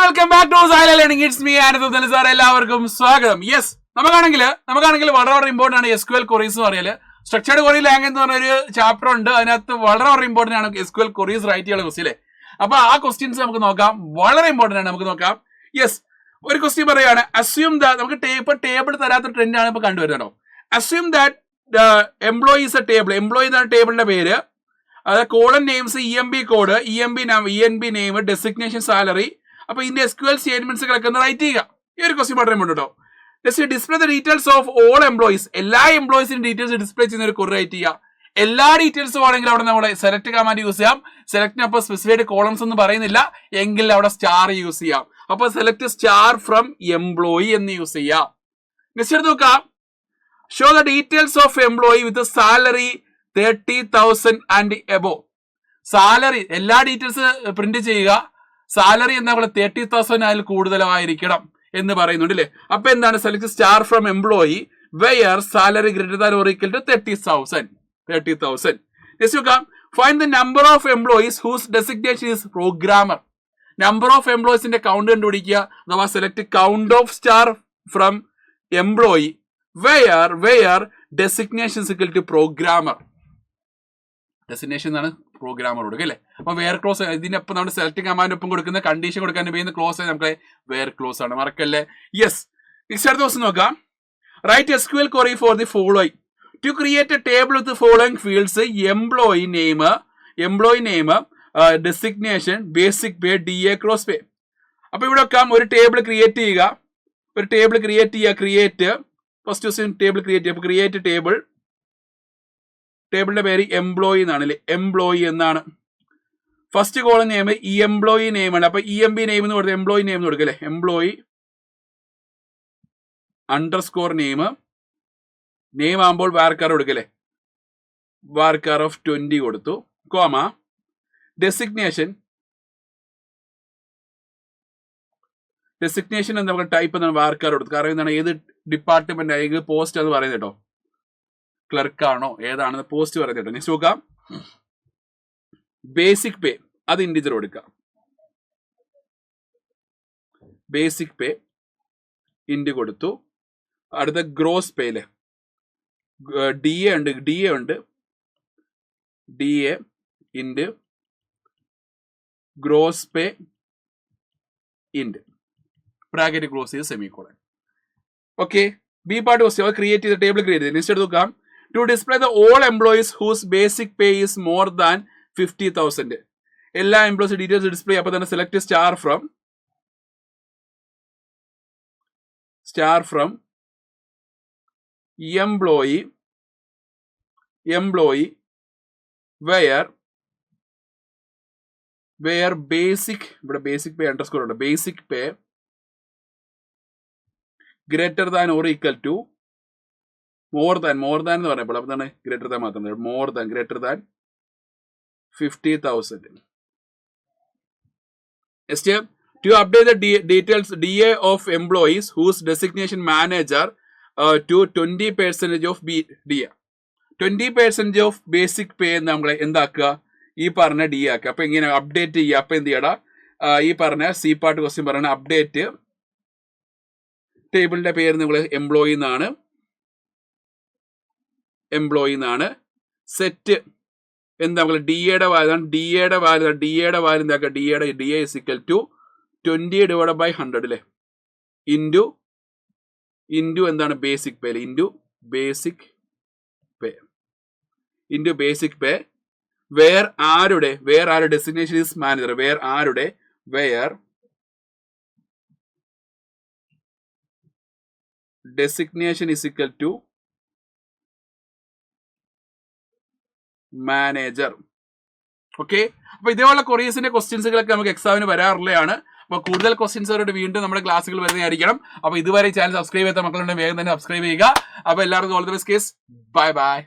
Welcome back to Xylem learning. It's me Anand sir. എല്ലാവർക്കും സ്വാഗതം. Yes, നമുക്കാണെങ്കിൽ വളരെ ഇമ്പോർട്ടന്റ് ആണ് SQL queries എന്ന് പറയല്. സ്ട്രക്ചർഡ് ക്വറി ലാംഗ്വേജ് എന്ന് പറഞ്ഞൊരു ചാപ്റ്റർ ഉണ്ട്. അതിനകത്ത് വളരെ ഇമ്പോർട്ടന്റ് ആണ് SQL queries റൈറ്റ് ചെയ്യാനുള്ള ക്വസ്റ്റ്യൻ. അപ്പൊ ആ ക്വസ്റ്റ്യൻസ് നമുക്ക് നോക്കാം. വളരെ ഇമ്പോർട്ടന്റ് ആണ്, നമുക്ക് നോക്കാം. യെസ്, ഒരു ക്വസ്റ്റ്യൻ പറയുകയാണ്. അസ്യൂം ദാറ്റ് നമുക്ക് ടേബിൾ തരാത്ത ട്രെൻഡ് ആണ് ഇപ്പൊ കണ്ടുവരുന്നത്. Assume that employee is A table. Employee എന്നാണ് ടേബിളിന്റെ പേര്. അത് colon names, EMB code, ENB name, designation, salary. അപ്പൊ ഇതിന്റെ SQL സ്റ്റേറ്റ്മെന്റ്സുകളൊക്കെ ഒന്ന് റൈറ്റ് ചെയ്യുക. ഈ ഒരു ക്വസ്റ്റ്യൻ വളരെ ഉണ്ട് കേട്ടോ. Just display the details of all employees. എല്ലാ എംപ്ലോയീസിന്റെ ഡീറ്റെയിൽസ് ഡിസ്പ്ലേ ചെയ്യുന്ന ഒരു ക്വറി റൈറ്റ് ചെയ്യുക. എല്ലാ ഡീറ്റെയിൽസും ആണെങ്കിൽ അവിടെ നമ്മുടെ സെലക്ട് കമാൻഡ് യൂസ് ചെയ്യാം. സെലക്ടിനപ്പോൾ സ്പെസിഫൈഡ് കോളംസ് ഒന്നും പറയുന്നില്ല എങ്കിൽ അവിടെ സ്റ്റാർ യൂസ് ചെയ്യാം. അപ്പൊ സെലക്ട് സ്റ്റാർ ഫ്രം എംപ്ലോയി എന്ന് യൂസ് ചെയ്യാം. നെക്സ്റ്റ് എടുത്ത് നോക്കാം. Show the details of employee with salary 30,000 and above. Salary എല്ലാ ഡീറ്റെയിൽസ് പ്രിന്റ് ചെയ്യുക. സാലറി എന്താ 30,000 അതിൽ കൂടുതലായിരിക്കണം എന്ന് പറയുന്നുണ്ട് അല്ലേ. അപ്പൊ എന്താണ് select star from employee where salary greater than or equal to 30,000. Next നോക്കാം. Find the number of employees whose designation is programmer. Number of എംപ്ലോയീസിന്റെ കൗണ്ട് കണ്ടുപിടിക്കുക. അഥവാ select count of star from employee where designation is equal to programmer. Designation എന്നാണ് programmer കൊടുക്കുക അല്ലേ. അപ്പൊ wear close ഇതിനൊപ്പം നമ്മുടെ സെലക്ട് കമാൻഡ് ഒപ്പം കൊടുക്കുന്ന കണ്ടീഷൻ കൊടുക്കാൻ ഉപയോഗിക്കുന്ന ക്ലോസ് നമുക്ക് വെയർ ക്ലോസ് ആണ്, മറക്കല്ലേ. യെസ്, നെക്സ്റ്റ് അടുത്ത ദിവസം നോക്കാം. Write SQL query for the following. To create a table with following fields: employee name, designation, basic pay, DA gross pay. അപ്പൊ ഇവിടെ വെക്കാം. ഒരു ടേബിൾ ക്രിയേറ്റ് ചെയ്യുക. ക്രിയേറ്റ് ഫസ്റ്റ് ദിവസം ടേബിൾ ക്രിയേറ്റ് ചെയ്യുക. ക്രിയേറ്റ് ടേബിളിന്റെ പേര് എംപ്ലോയി എന്നാണ് അല്ലേ. എംപ്ലോയി എന്നാണ് ഫസ്റ്റ് കോളം നെയിം. ഈ എംപ്ലോയി നെയിം ആണ്. അപ്പൊ EMB നെയിം എന്ന് കൊടുത്ത് എംപ്ലോയി നെയിം എന്ന് കൊടുക്കുക അല്ലേ. എംപ്ലോയി അണ്ടർസ്കോർ നെയിം ആകുമ്പോൾ വാർക്കാർ കൊടുക്കല്ലേ. വാർക്കാർ ഓഫ് 20 കൊടുത്തു. കോമ ഡെസിഗ്നേഷൻ എന്താ നമുക്ക് ടൈപ്പ് എന്നാണ് വാർക്കാർ കൊടുത്തു. കാരണം എന്താണ് ഏത് ഡിപ്പാർട്ട്മെന്റ് ഏത് പോസ്റ്റ് അത് പറയുന്നത് കേട്ടോ. ക്ലർക്കാണോ ഏതാണെന്ന് പോസ്റ്റ് പറയുന്നത് കേട്ടോ. നെക്സ്റ്റ് നോക്കാം. ബേസിക് പേ അത് ഇൻഡിജർ കൊടുക്കാം. ബേസിക് പേ ഇൻഡ് കൊടുത്തു. അടുത്ത ഗ്രോസ് പേയില് DA ഉണ്ട്. DA end gross pay end bracket close ചെയ്ത് semicolon. Okay, B part question create ചെയ്ത ടേബിൾ ക്രിയേറ്റ് ചെയ്ത് നെക്സ്റ്റ് എടുത്ത് നോക്കാം. To display the all employees whose basic pay is more than 50,000. എല്ലാ എംപ്ലോയീസ് ഡീറ്റെയിൽസ് ഡിസ്പ്ലേ. അപ്പൊ തന്നെ select star from employee where basic, ഇവിടെ basic pay underscore ഉണ്ട്. Basic pay greater than or equal to more than എന്ന് പറഞ്ഞപ്പോൾ അപ്പൊ എന്താണ് greater than മാത്രം. Greater than 50,000. Next to update the details DA of employees whose designation manager to 20% of DA. 20% of basic pay നമ്മൾ എന്താക്കുക, ഈ പറഞ്ഞ DA ആക്കുക. അപ്പൊ ഇങ്ങനെ അപ്ഡേറ്റ് ചെയ്യുക. അപ്പൊ എന്ത് ചെയ്യടാ, ഈ പറഞ്ഞ സി പാർട്ട് ക്വസ്റ്റ്യൻ പറയുന്നത് അപ്ഡേറ്റ് ടേബിളിന്റെ പേര് നിങ്ങൾ എംപ്ലോയി എന്നാണ്. സെറ്റ് എന്താ DAയുടെ value എന്താക്കുക, DA is equal to 20 divided by 100 അല്ലേ. ഇൻറ്റു എന്താണ് basic pay, into basic pay where ആരുടെ designation is manager. Where designation is equal to manager. Okay, അപ്പൊ ഇതേപോലെ കൊറിയസിന്റെ ക്വസ്റ്റ്യൻസുകളൊക്കെ നമുക്ക് എക്സാമിന് വരാറുള്ളതാണ്. അപ്പൊ കൂടുതൽ ക്വസ്റ്റ്യൻസുകളോട് വീണ്ടും നമ്മുടെ ക്ലാസ്സുകൾ വരുന്നതായിരിക്കണം. അപ്പൊ ഇതുവരെ ചാനൽ സബ്സ്ക്രൈബ് ചെയ്യാത്ത മക്കളുണ്ടെങ്കിൽ വേഗം തന്നെ സബ്സ്ക്രൈബ് ചെയ്യുക. അപ്പൊ എല്ലാവർക്കും ഓൾ ദി ബെസ്റ്റ് കേസ്. ബൈ.